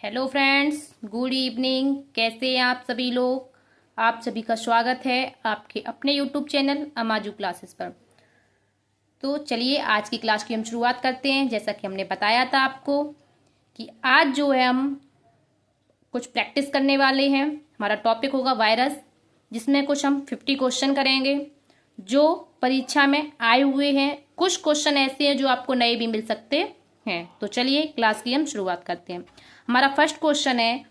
Hello friends, good evening. कैसे हैं आप सभी लोग। आप सभी का स्वागत है आपके अपने यूट्यूब चैनल अमाजू क्लासेस पर। तो चलिए आज की क्लास की हम शुरुआत करते हैं। जैसा कि हमने बताया था आपको कि आज जो है हम कुछ प्रैक्टिस करने वाले हैं। हमारा टॉपिक होगा वायरस, जिसमें कुछ हम 50 क्वेश्चन करेंगे जो परीक्षा में आए हुए हैं। कुछ क्वेश्चन ऐसे हैं जो आपको नए भी मिल सकते हैं। तो चलिए क्लास की हम शुरुआत करते हैं। हमारा फर्स्ट क्वेश्चन है,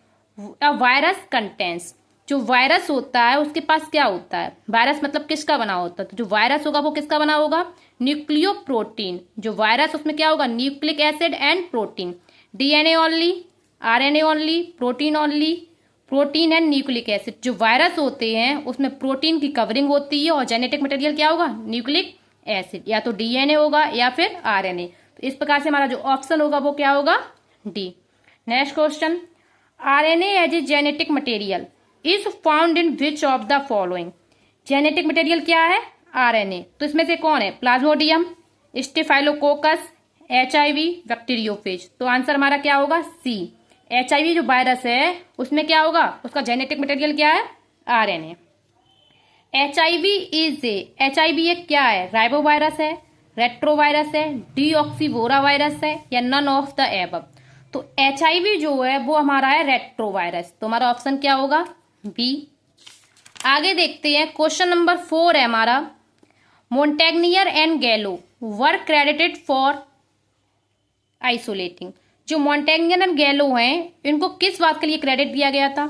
अ वायरस कंटेंस। जो वायरस होता है उसके पास क्या होता है। वायरस मतलब किसका बना होता है। तो जो वायरस होगा वो किसका बना होगा, न्यूक्लियो प्रोटीन। जो वायरस उसमें क्या होगा, nucleic acid and protein. DNA only, RNA only, protein only, protein and nucleic acid. जो वायरस होते हैं उसमें प्रोटीन की कवरिंग होती है और जेनेटिक मटेरियल क्या होगा, न्यूक्लिक एसिड। या तो डीएनए होगा या फिर आरएनए। तो इस प्रकार से हमारा जो ऑप्शन होगा वो क्या होगा, D. Next question, RNA as a genetic material is found in which of the following. Genetic material क्या है, आरएनए। तो इसमें से कौन है, प्लाज्मोडियम, स्टेफाइलोकोकस, एचआईवी, बैक्टीरियोफेज। तो आंसर हमारा क्या होगा, सी। एचआईवी जो वायरस है उसमें क्या होगा, उसका जेनेटिक मटेरियल क्या है, आरएनए। एचआईवी एचआईवी एक क्या है, राइबोवायरस है, रेट्रोवायरस है, डीऑक्सीवोरा वायरस है या नन ऑफ द एबव। तो एचआईवी जो है वो हमारा है रेट्रोवायरस। तो हमारा ऑप्शन क्या होगा, बी। आगे देखते हैं, क्वेश्चन नंबर 4 है हमारा, मोंटेग्नियर एंड गैलो वर क्रेडिटेड फॉर आइसोलेटिंग। जो मोंटेग्नियर एंड गैलो हैं इनको किस बात के लिए क्रेडिट दिया गया था,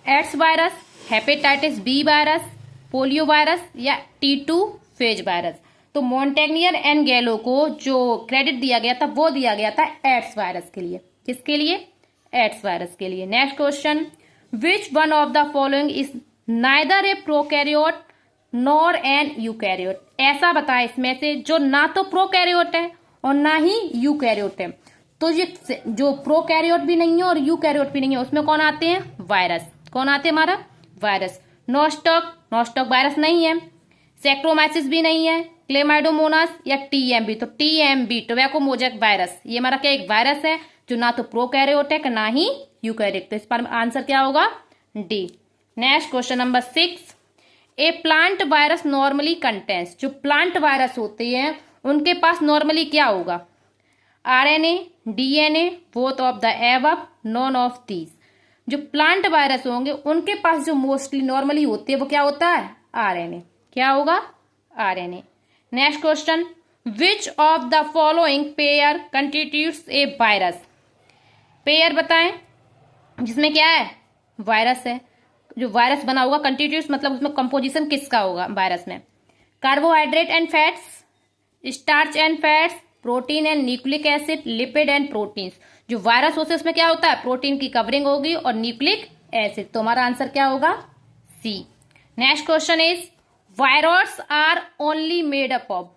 AIDS virus, hepatitis B virus, polio virus या T2 फेज वायरस। तो मोंटेग्नियर एंड गैलो को जो क्रेडिट दिया गया था वो दिया गया था एड्स वायरस के लिए। किसके लिए, एड्स वायरस के लिए। Next question, which one of the following is neither a prokaryote nor an eukaryote. ऐसा बताए इसमें से जो ना तो प्रोकैरियोट है और ना ही यूकैरियोट है। तो ये जो प्रोकैरियोट भी नहीं है और यूकैरियोट भी नहीं है, उसमें कौन आते हैं, वायरस। कौन आते हैं हमारा, वायरस। नोस्टॉक वायरस नहीं है, सैक्रोमाइसिस भी नहीं है, क्लेमाइडोमोनास या टीएमबी। तो टीएमबी टोबैको मोजैक वायरस, ये हमारा क्या एक वायरस है जो ना तो प्रोकैरियोट है ना ही यूकैरियोट। तो इस पर आंसर क्या होगा, डी। नेक्स्ट क्वेश्चन नंबर 6, ए प्लांट वायरस नॉर्मली कंटेंस। जो प्लांट वायरस होते हैं उनके पास नॉर्मली क्या होगा, RNA, DNA, both of the above, none of these. जो प्लांट वायरस होंगे उनके पास जो मोस्टली नॉर्मली होते हैं वो क्या होता है, आरएनए। क्या होगा, RNA. Next question, which of the following pair constitutes A virus. Pair बताएं जिसमें क्या है, वायरस है। जो वायरस बना होगा कंस्टिट्यूट्स मतलब उसमें कंपोजिशन किसका होगा वायरस में, carbohydrate and fats, starch and fats, protein and nucleic acid, lipid and proteins. जो वायरस होते हैं उसमें क्या होता है, प्रोटीन की कवरिंग होगी और न्यूक्लिक एसिड। तो हमारा आंसर क्या होगा, C. Next question is, virus are only made up of.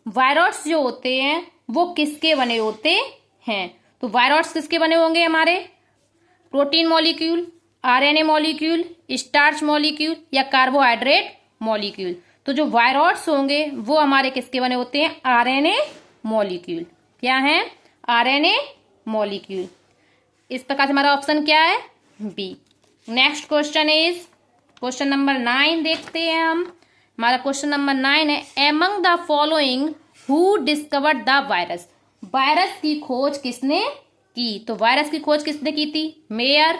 Virus जो होते हैं वो किसके बने होते हैं। तो वायरस किसके बने होंगे हमारे, protein molecule, RNA molecule, starch molecule या कार्बोहाइड्रेट मॉलिक्यूल। तो जो वायरस होंगे वो हमारे किसके बने होते हैं, आरएनए मॉलिक्यूल। क्या है, आरएनए मॉलिक्यूल। इस प्रकार से हमारा ऑप्शन क्या है, B. Next question is question number 9 देखते हैं हम। हमारा क्वेश्चन नंबर 9 है, among the following who discovered the virus. Virus की खोज किसने की। तो वायरस की खोज किसने की थी, Mayer,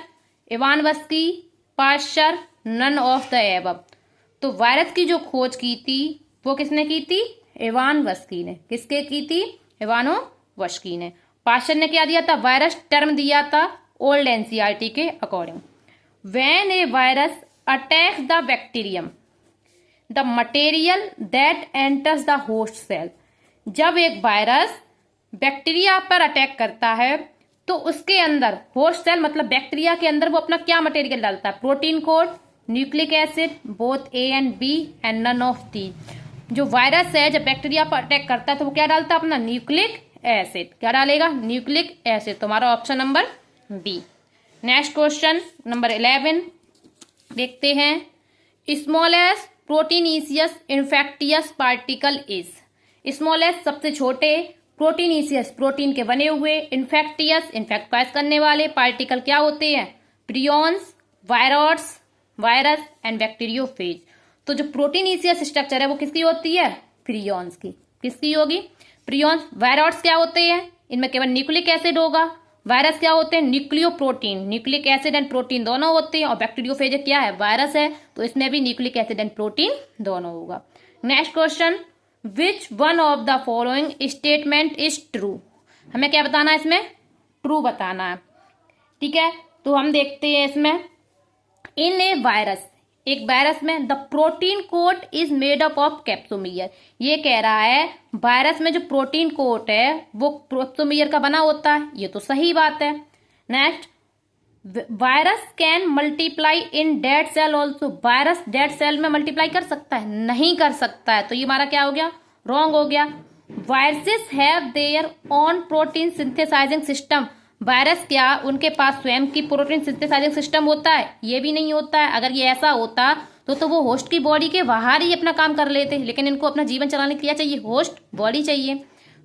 Ivanovsky, Pasteur, none of the above. तो वायरस की जो खोज की थी वो किसने की थी, इवानवस्की ने। किसके की थी, इवानोवस्की ने। पाश्चर ने क्या दिया था, वायरस टर्म दिया था ओल्ड एनसीईआरटी के according. When a virus attacks the bacterium the material that enters the host cell. जब एक वायरस बैक्टीरिया पर अटैक करता है तो उसके अंदर होस्ट सेल मतलब बैक्टीरिया के अंदर वो अपना क्या मटेरियल डालता है, protein coat, nucleic acid, both A and B and none of the. जो वायरस है जब बैक्टीरिया पर अटैक करता है तो वो क्या डालता है, अपना न्यूक्लिक एसिड। क्या डालेगा, न्यूक्लिक एसिड। तो हमारा option number B. Next question number 11 देखते हैं, smallest proteinaceous infectious particle is. Smallest सबसे छोटे, प्रोटीनीसियस प्रोटीन के बने हुए, इन्फेक्टियस इन्फेक्ट कॉज करने वाले पार्टिकल क्या होते हैं, prions, virus virus and bacteriophage. तो जो प्रोटीनीसियस स्ट्रक्चर है वो किसकी होती है, प्रियॉन्स की। किसकी होगी, प्रियॉन्स। वायरस क्या होते हैं, इनमें केवल न्यूक्लिक एसिड होगा। वायरस क्या होते हैं, nucleoprotein, nucleic acid and protein दोनों होते हैं। और बैक्टीरियोफेज क्या है, वायरस है, तो इसमें भी न्यूक्लिक एसिड एंड प्रोटीन दोनों होगा। Next question, which one of the following statement is true. हमें क्या बताना है इसमें, ट्रू बताना है। ठीक है, तो हम देखते हैं इसमें, इन ए वायरस, एक वायरस में the protein coat is made up of capsomere. ये कह रहा है वायरस में जो प्रोटीन कोट है वो कैप्सोमियर का बना होता है, ये तो सही बात है। Next, virus can multiply in dead cell also. Virus dead cell में मल्टीप्लाई कर सकता है, नहीं कर सकता है, तो ये हमारा क्या हो गया, रॉन्ग हो गया। Viruses have their own protein synthesising system. Virus क्या उनके पास स्वयं की प्रोटीन सिंथेसाइजिंग सिस्टम होता है, ये भी नहीं होता है। अगर ये ऐसा होता तो वो होस्ट की बॉडी के बाहर ही अपना काम कर लेते, लेकिन इनको अपना जीवन चलाने के लिए चाहिए, होस्ट बॉडी चाहिए,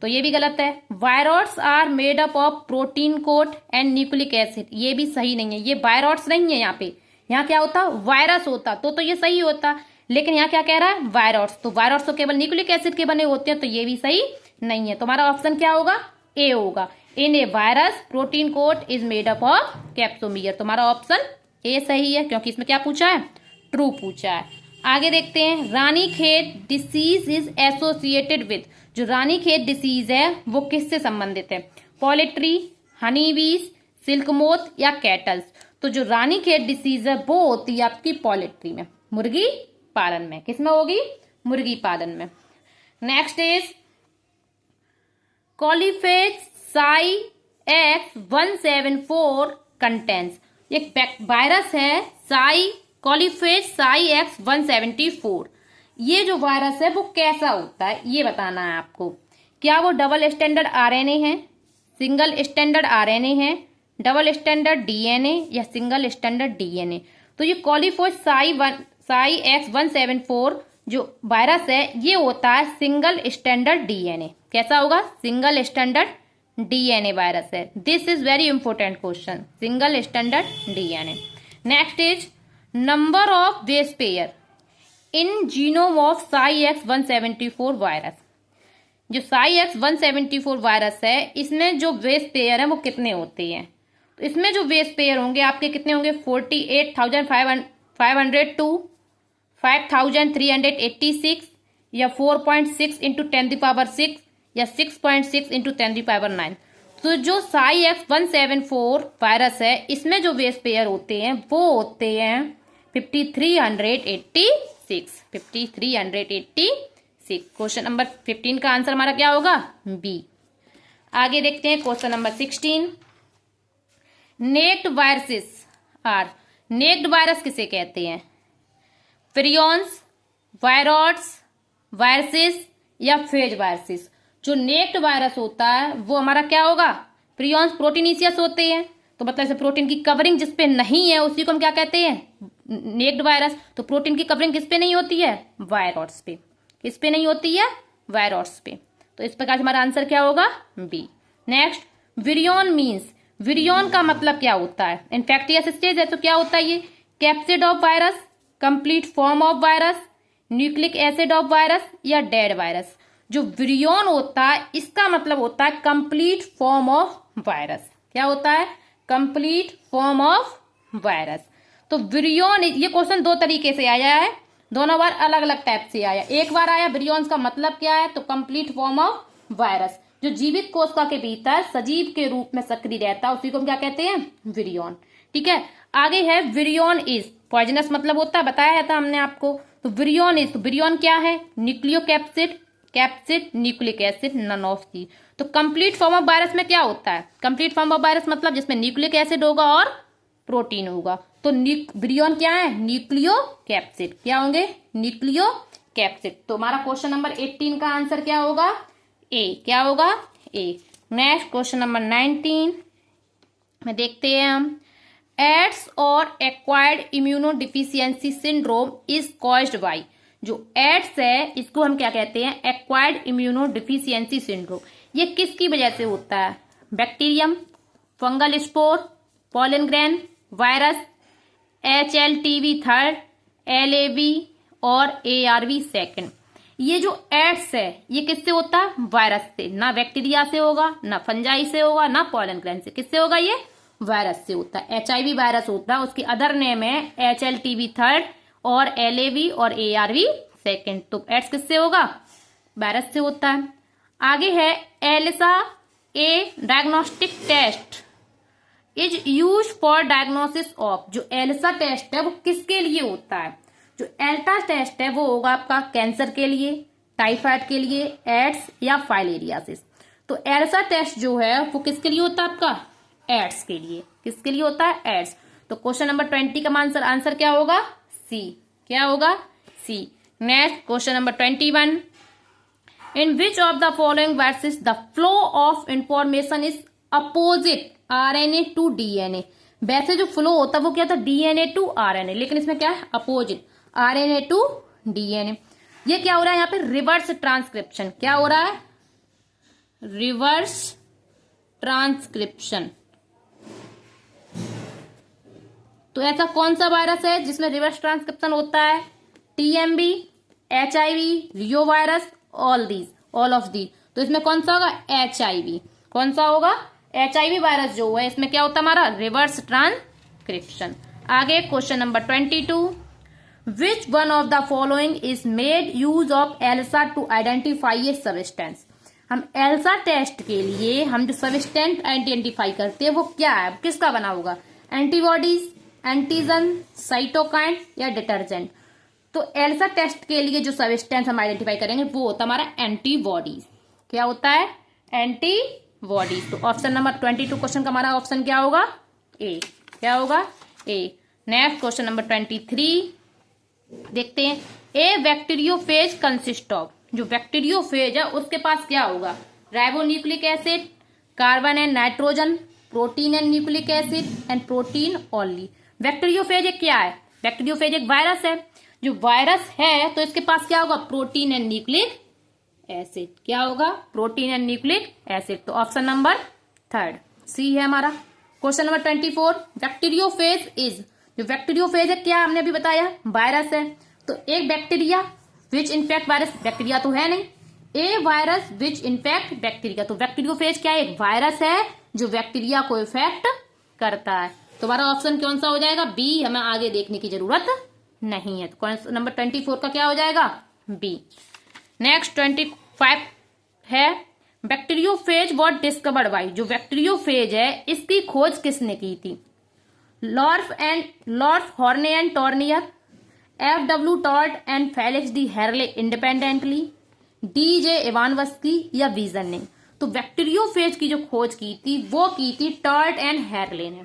तो ये भी गलत है। Virus are made up of protein coat and nucleic acid, ये भी सही नहीं है, ये वायरस नहीं है। यहाँ पे यहाँ क्या होता, वायरस होता तो ये सही होता, लेकिन यहाँ क्या कह रहा है, वायरस। तो वायरस तो केवल न्यूक्लिक एसिड के बने होते हैं, तो ये भी सही नहीं है। तो हमारा ऑप्शन क्या होगा, ए होगा। In a virus protein coat is made up of capsomere. तुम्हारा ऑप्शन ए सही है, क्योंकि इसमें क्या पूछा है, ट्रू पूछा है। आगे देखते हैं, Ranikhet disease is associated with. जो रानीखेत डिसीज है वो किससे संबंधित है, पोल्ट्री, हनी बीज, सिल्क मोथ या कैटल्स। तो जो रानीखेत डिसीज है वो होती है आपकी पोल्ट्री में, मुर्गी पालन में। किसमें होगी, मुर्गी पालन में। Next is coliphage phi X174 contains. एक वायरस है साई कॉलीफेज साई X174। ये जो वायरस है वो कैसा होता है ये बताना है आपको। क्या वो डबल स्टैंडर्ड आरएनए है, सिंगल स्टैंडर्ड आरएनए है, डबल स्टैंडर्ड डीएनए या सिंगल स्टैंडर्ड डीएनए। तो ये कॉलीफेज साई X174 जो वायरस है ये होता है सिंगल स्टैंडर्ड डीएनए। कैसा होगा, सिंगल स्टैंडर्ड डीएनए वायरस है। This is very important question, single standard DNA. Next is number of base pair in genome of Sai X174 virus. जो साई X174 वायरस है इसमें जो बेस पेयर है वो कितने होते हैं, तो इसमें जो बेस पेयर होंगे आपके कितने होंगे, 48,500 टू 5,386 या 4.6 इंटू 10⁶ या 6.6 इंटू 10⁹। तो जो साई X174 वायरस है इसमें जो बेस पेयर होते हैं वो होते हैं 5386। क्वेश्चन नंबर 15 का आंसर हमारा क्या होगा, बी। आगे देखते हैं question number 16। Naked viruses are, naked virus किसे कहते हैं, प्रियॉन्स, वायरॉड्स, वायरसेस या फेज वायरसेस। जो नेक्ड वायरस होता है वो हमारा क्या होगा, प्रियॉन्स प्रोटीनीसियस होते हैं, तो मतलब ऐसे प्रोटीन की कवरिंग जिसपे नहीं है उसी को हम क्या कहते हैं, नेक्ड वायरस। तो प्रोटीन की कवरिंग किस पे नहीं होती है, वायरॉड्स पे। किस पे नहीं होती है, वायरॉड्स पे। तो इस प्रकार हमारा आंसर क्या होगा, B. Next, virion means, virion का मतलब क्या होता है, इन्फेक्टियस स्टेज है तो क्या होता है ये, capsid of virus, complete form of virus, nucleic acid of virus या डेड वायरस। जो विरियन होता है इसका मतलब होता है कंप्लीट फॉर्म ऑफ वायरस। क्या होता है, कंप्लीट फॉर्म ऑफ वायरस। तो विरियन, ये क्वेश्चन दो तरीके से आया है, दोनों बार अलग अलग टाइप से आया। एक बार आया विरियन का मतलब क्या है, तो कंप्लीट फॉर्म ऑफ वायरस, जो जीवित कोशिका के भीतर सजीव के रूप में सक्रिय रहता है उसी को हम क्या कहते हैं, विरियन। ठीक है, आगे है विरियन इज पॉइजनस, मतलब होता है, बताया था हमने आपको। तो विरियन इज, तो विरियन क्या है, nucleocapsid, capsid nucleic acid, none of the. तो कंप्लीट फॉर्म ऑफ वायरस में क्या होता है, कंप्लीट फॉर्म ऑफ वायरस मतलब जिसमें न्यूक्लिक एसिड होगा और प्रोटीन होगा। तो विरियन क्या है, न्यूक्लियो कैप्सिड। क्या होंगे, न्यूक्लियो कैप्सिड। तो हमारा क्वेश्चन नंबर 18 का आंसर क्या होगा, ए। क्या होगा, ए। नेक्स्ट क्वेश्चन नंबर 19 में देखते हैं हम, एड्स और acquired immunodeficiency syndrome is caused by. जो एड्स है इसको हम क्या कहते हैं, एक्वायर्ड इम्यूनोडिफिशियंसी सिंड्रोम। ये किसकी वजह से होता है? Bacterium, fungal spore, pollen grain, virus, HLTV third, LAV और ARV सेकंड। ये जो एड्स है ये किससे होता है? वायरस से। ना बैक्टीरिया से होगा, ना फंजाई से होगा, ना पॉलन ग्रेन से। किससे होगा? ये वायरस से होता है। HIV वायरस होता है, उसकी अदर नेम है HLTV थर्ड और LAV और ARV सेकंड। तो एड्स किससे होगा? वायरस से होता है। आगे है ELISA a diagnostic test is use for diagnosis of. जो एलिसा टेस्ट है वो किसके लिए होता है? जो एल्टा टेस्ट है वो होगा आपका कैंसर के लिए, टाइफाइड के लिए, एड्स या फाइलेरियासिस। तो एलिसा टेस्ट जो है वो किसके लिए होता है? आपका एड्स के लिए। किसके लिए होता है? एड्स। तो क्वेश्चन नंबर 20 का आंसर क्या होगा? सी। क्या होगा? C. Next question number 21, in which of the following versus the flow of information is opposite RNA to DNA। वैसे जो फ्लो होता है वो क्या था? DNA टू RNA, लेकिन इसमें क्या है? Opposite RNA to DNA। ये क्या हो रहा है यहाँ पे? Reverse transcription. क्या हो रहा है? Reverse transcription. तो ऐसा कौन सा वायरस है जिसमें रिवर्स ट्रांसक्रिप्शन होता है? TMB, HIV, Rio virus, all of these. तो इसमें कौन सा होगा? HIV। कौन सा होगा? HIV वायरस जो है इसमें क्या होता है हमारा? Reverse transcription. आगे question number 22, which one of the following is made use of ELISA to identify a substance. हम एल्सा टेस्ट के लिए हम जो सब्सटेंस आइडेंटिफाई करते हैं वो क्या है? किसका बना होगा? एंटीबॉडीज, एंटीजन, साइटोकाइन या डिटर्जेंट। तो एल्सा टेस्ट के लिए जो सब्सटेंस हम आइडेंटिफाई करेंगे वो होता है हमारा एंटीबॉडीज। क्या होता है? एंटीबॉडीज। तो ऑप्शन नंबर 22 क्वेश्चन का हमारा ऑप्शन क्या होगा? ए। क्या होगा? ए। नेक्स्ट क्वेश्चन नंबर 23 देखते हैं। ए बैक्टीरियोफेज कंसिस्ट ऑफ। जो बैक्टीरियोफेज है उसके पास क्या होगा? Ribonucleic acid, carbon and nitrogen, protein and nucleic acid and protein only. Bacteriophage एक क्या है? बैक्टीरियोफेज एक वायरस है। जो वायरस है तो इसके पास क्या होगा? Protein and nucleic acid. क्या होगा? Protein and nucleic acid. तो ऑप्शन नंबर 3 सी है हमारा। Question number 24, bacteriophage is. जो बैक्टीरियोफेज है क्या? हमने अभी बताया वायरस है। तो एक bacteria which infect virus, bacteria तो है नहीं। ए वायरस विच इन्फेक्ट बैक्टीरिया। तो बैक्टीरियोफेज क्या है? एक वायरस है जो बैक्टीरिया को इफेक्ट करता है। तो हमारा ऑप्शन कौन सा हो जाएगा? बी। हमें आगे देखने की जरूरत नहीं है। तो क्वेश्चन नंबर 24 का क्या हो जाएगा? बी। नेक्स्ट 25 है, बैक्टीरियोफेज वॉट डिस्कवर्ड बाई। जो बैक्टीरियोफेज है इसकी खोज किसने की थी? Lorf Horne and Tornier, FW Twort and Felix d'Herelle independently, DJ Ivanovsky या वीजनिंग। तो बैक्टीरियोफेज की जो खोज की थी वो की थी टॉर्ट एंड हेरले ने।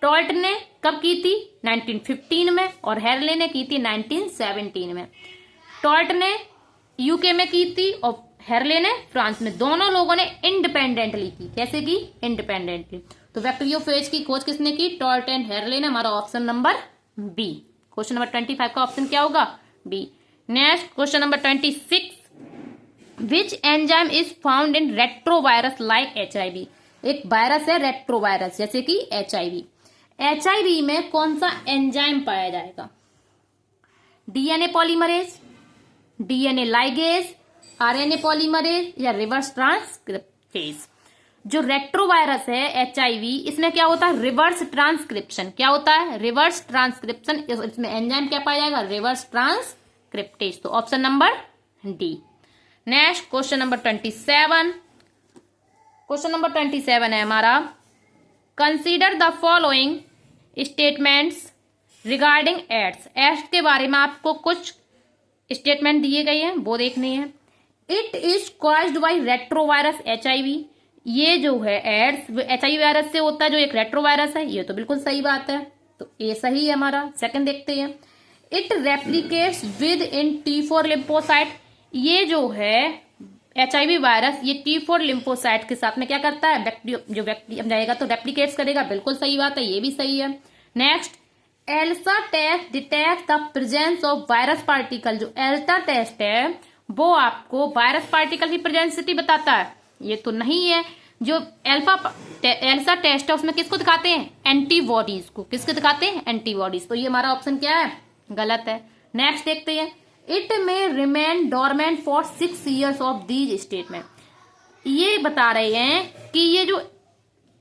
टॉर्ट ने कब की थी? 1915 में और हेरले ने की थी 1917 में। टॉर्ट ने यूके में की थी और हेरले ने फ्रांस में। दोनों लोगों ने इंडिपेंडेंटली की। कैसे की? इंडिपेंडेंटली। तो बैक्टीरियोफेज की खोज किसने की? टॉर्ट एंड हेरले ने। हमारा option number B. Question number 25 का ऑप्शन क्या होगा? B. Next question number 26, which enzyme is found in retrovirus like HIV। एक वायरस है रेट्रोवायरस जैसे कि HIV। HIV में कौन सा एंजाइम पाया जाएगा? DNA polymerase, DNA ligase, RNA polymerase या रिवर्स ट्रांसक्रिप्टेज। जो रेट्रोवायरस है HIV इसमें क्या होता है? Reverse transcription. क्या होता है? Reverse transcription. इसमें एंजाइम क्या पाया जाएगा? Reverse transcriptase. तो option number D. Next question number 27। Question number 27 है हमारा, consider the following statements regarding AIDS. AIDS के बारे में आपको कुछ स्टेटमेंट दिए गए हैं वो देखने हैं। It is caused by retrovirus HIV। ये जो है एड्स HIV वायरस से होता है जो एक रेट्रोवायरस है। ये तो बिल्कुल सही बात है। तो ये सही है हमारा। सेकंड देखते हैं, it replicates with in T4 lymphocyte. ये जो है HIV वायरस ये T4 लिम्फोसाइट के साथ में क्या करता है? जो बैक्टीरिया जाएगा तो रेप्लिकेट्स करेगा। बिल्कुल सही बात है, ये भी सही है। Next, ELISA test detect the presence of virus particle. जो एल्सा टेस्ट है वो आपको वायरस पार्टिकल की प्रेजेंसिटी बताता है। ये तो नहीं है। जो एल्सा टेस्ट है उसमें किसको दिखाते हैं? एंटीबॉडीज को। किसको दिखाते हैं? एंटीबॉडीज। तो ये हमारा ऑप्शन क्या है? गलत है। नेक्स्ट देखते हैं, it may remain dormant for 6 years of these statement. ये बता रहे हैं कि ये जो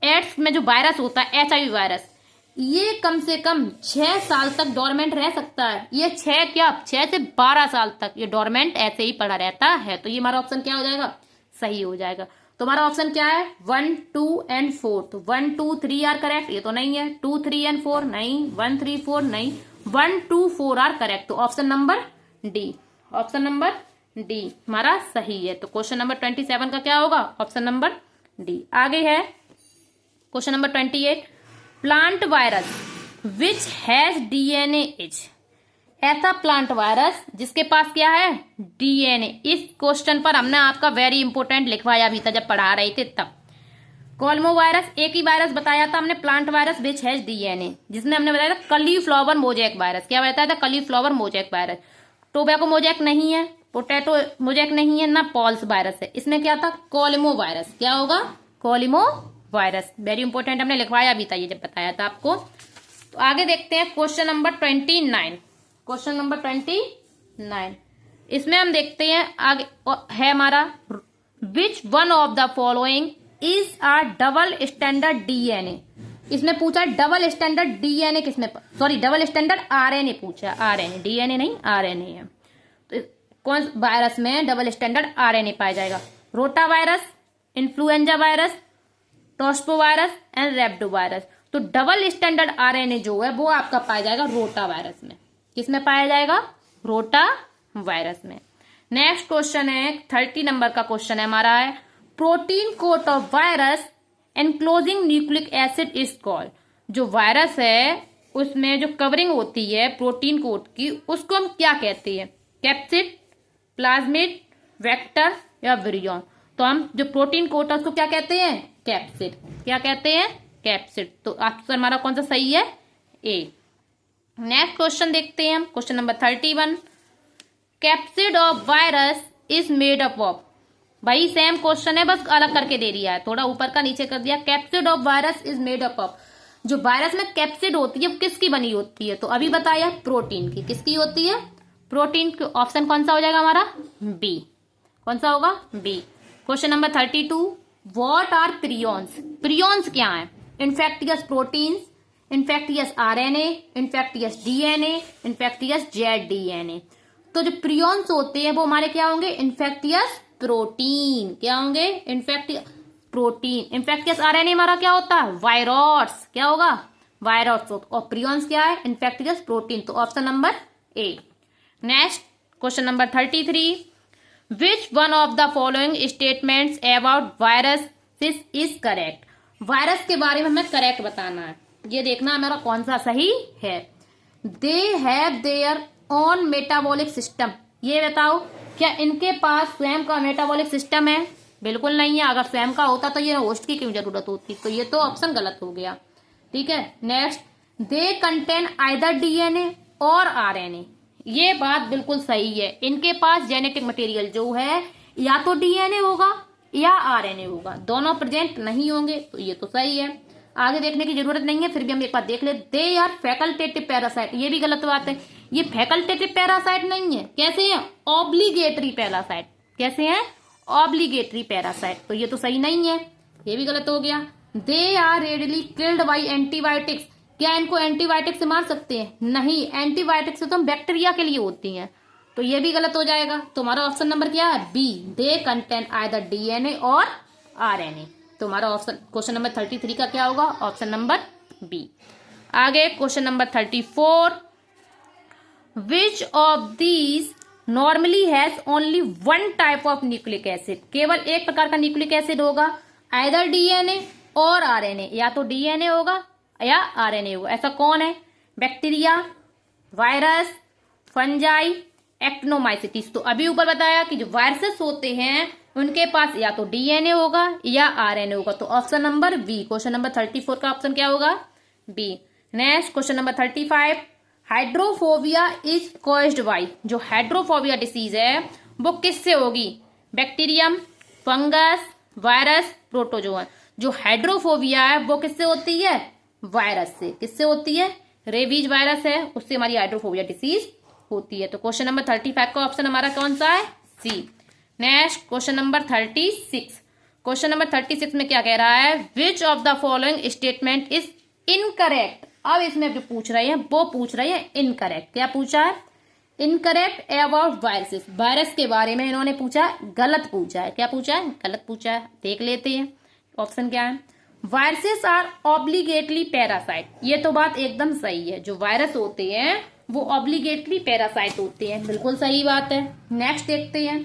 एड्स में जो वायरस होता है, HIV वायरस, ये कम से कम 6 साल तक डोरमेंट रह सकता है। ये 6 से 12 साल तक ये डोरमेंट ऐसे ही पड़ा रहता है। तो ये हमारा ऑप्शन क्या हो जाएगा? सही हो जाएगा। तो हमारा ऑप्शन क्या है? 1, 2 and 4। तो 1, 2, 3 आर करेक्ट, ये तो नहीं है। 2, 3 and 4 नहीं। 1, 3, 4 नहीं। 1, 2, 4 आर करेक्ट। तो option number D, option number D हमारा सही है। तो क्वेश्चन नंबर 27 का क्या होगा? Option number D. आगे है question number 28, plant virus which has DNA is. ऐसा प्लांट वायरस जिसके पास क्या है? DNA। इस क्वेश्चन पर हमने आपका वेरी इंपोर्टेंट लिखवाया भी था जब पढ़ा रहे थे तब। कॉलमो वायरस एक ही वायरस बताया था हमने, plant virus which has DNA, जिसमें हमने बताया था कॉलीफ्लावर मोजैक वायरस। क्या बताया था? Cauliflower mosaic virus. Tobacco mosaic नहीं है, पोटैटो मोजैक नहीं है, ना पॉल्स वायरस है। इसमें क्या था? कॉलमो वायरस। क्या होगा? कॉलमो वायरस। वेरी इंपॉर्टेंट, हमने लिखवाया भी था ये जब बताया था आपको। तो आगे देखते हैं क्वेश्चन नंबर 29। क्वेश्चन नंबर 29, इसमें हम देखते हैं आगे है हमारा, विच one of the following is a double standard DNA। इसमें पूछा डबल स्टैंडर्ड DNA किसमें, सॉरी डबल स्टैंडर्ड RNA पूछा। RNA, DNA नहीं, RNA है। तो कौन वायरस में डबल स्टैंडर्ड RNA पाया जाएगा? Rota virus, influenza virus, tospo virus and rhabdo virus. तो डबल स्टैंडर्ड RNA जो है वो आपका पाया जाएगा रोटा वायरस में। किसमें पाया जाएगा? रोटा वायरस में। नेक्स्ट क्वेश्चन है 30 नंबर का क्वेश्चन है हमारा है, protein coat of virus enclosing nucleic acid is called. जो वायरस है उसमें जो कवरिंग होती है प्रोटीन कोट की, उसको हम क्या कहते हैं? कैप्सिड, प्लाज्मिड, वेक्टर या विरियन। तो हम जो प्रोटीन कोट है उसको क्या कहते हैं? कैप्सिड। क्या कहते हैं? कैप्सिड। तो आंसर हमारा कौन सा सही है? ए। नेक्स्ट क्वेश्चन देखते हैं हम, question number 31, capsid of virus is made up of. भाई सेम क्वेश्चन है, बस अलग करके दे दिया है, थोड़ा ऊपर का नीचे कर दिया। Capsid of virus is made up of. जो वायरस में कैप्सिड होती है किसकी बनी होती है? तो अभी बताया प्रोटीन की। किसकी होती है? प्रोटीन की। ऑप्शन कौन सा हो जाएगा हमारा? बी। कौन सा होगा? B. Question number 32, what are prions. Prions क्या है? Infectious proteins, infectious RNA, infectious DNA, infectious ZDNA। तो जो प्रियॉन्स होते हैं वो हमारे क्या होंगे? Infectious protein. क्या होंगे? Infectious protein. इन्फेक्टियस RNA हमारा क्या होता है? वायरस। क्या होगा? वायरस। और प्रियॉन्स क्या है? Infectious protein. तो option number A. Next question number 33, which one of the following statements about virus is correct. Virus के बारे में हमें करेक्ट बताना है। ये देखना हमारा कौन सा सही है। They have their own metabolic system. ये बताओ क्या इनके पास स्वयं का मेटाबॉलिक सिस्टम है? बिल्कुल नहीं है। अगर स्वयं का होता तो ये होस्ट की क्यों जरूरत होती? तो ये तो ऑप्शन गलत हो गया। ठीक है। नेक्स्ट, दे कंटेन आइदर DNA और RNA। ये बात बिल्कुल सही है। इनके पास जेनेटिक मटेरियल जो है या तो DNA होगा या RNA होगा, दोनों प्रेजेंट नहीं होंगे। तो ये तो सही है, आगे देखने की जरूरत नहीं है, फिर भी हम एक बार देख ले। They are facultative parasite. ये भी गलत बात है। ये फैकल्टेटिव पैरासाइट नहीं है। कैसे है? Obligatory parasite. कैसे है? Obligatory parasite. तो ये तो सही नहीं है, ये भी गलत हो गया। They are readily killed by antibiotics. क्या इनको एंटीबायोटिक से मार सकते हैं? नहीं, एंटीबायोटिक से तो हम बैक्टीरिया के लिए होती हैं। तो ये भी गलत हो जाएगा। तो हमारा ऑप्शन नंबर क्या है? B. They contain either DNA और RNA। तो हमारा ऑप्शन क्वेश्चन नंबर 33 का क्या होगा? Option number B. आगे question number 34, which of these normally has only one type of nucleic acid. केवल एक प्रकार का न्यूक्लिक एसिड होगा, आइदर DNA और RNA। या तो DNA होगा या RNA होगा। ऐसा कौन है? Bacteria, virus, fungi, actinomycetes. तो अभी ऊपर बताया कि जो वायरसेस होते हैं उनके पास या तो DNA होगा या RNA होगा। तो option number B. Question number 34 का ऑप्शन क्या होगा? B. Next question number 35, hydrophobia is caused by. जो हाइड्रोफोबिया डिसीज है वो किससे होगी? Bacterium, fungus, virus, protozoa. जो हाइड्रोफोबिया है वो किससे होती है? वायरस से। किससे होती है? रेबीज वायरस है, उससे हमारी हाइड्रोफोबिया डिसीज होती है। तो क्वेश्चन नंबर 35 का ऑप्शन हमारा कौन सा है? C. Next question number 36। Question number 36 में क्या कह रहा है? Which of the following statement is incorrect. अब इसमें जो पूछ रहे हैं वो पूछ रहे हैं इनकरेक्ट। क्या पूछा है? Incorrect about viruses. वायरस के बारे में इन्होंने पूछा, गलत पूछा है। क्या पूछा है? गलत पूछा है। देख लेते हैं ऑप्शन क्या है। Viruses are obligately parasite. ये तो बात एकदम सही है, जो वायरस होते हैं वो ऑब्लिगेटली पैरासाइट होते हैं, बिल्कुल सही बात है। नेक्स्ट देखते हैं।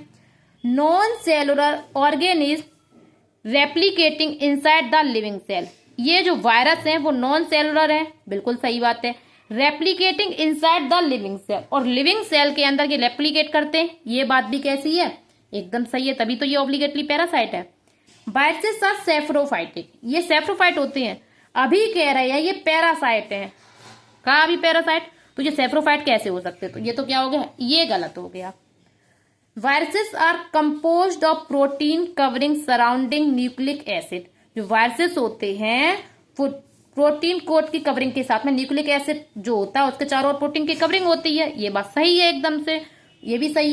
Non cellular organism replicating inside the living cell. ये जो वायरस है वो नॉन सेलुलर है, बिल्कुल सही बात है। Replicating inside the living cell, और लिविंग सेल के अंदर ये रेप्लिकेट करते हैं, ये बात भी कैसी है? एकदम सही है, तभी तो ये ऑब्लिगेटली पैरासाइट है। Viruses are saprophytic. ये सेफ्रोफाइट होते हैं, अभी कह रहे हैं ये पैरासाइट है। कहा अभी पैरासाइट, तो ये सेफ्रोफाइट कैसे हो सकते? तो ये तो क्या हो गया? ये गलत हो गया। Viruses are composed of protein covering surrounding nucleic acid. जो वायरसेस होते हैं वो प्रोटीन कोट की कवरिंग के साथ में न्यूक्लिक एसिड जो होता है उसके चारों ओर प्रोटीन की कवरिंग होती है। ये बात सही है एकदम से, ये भी सही है।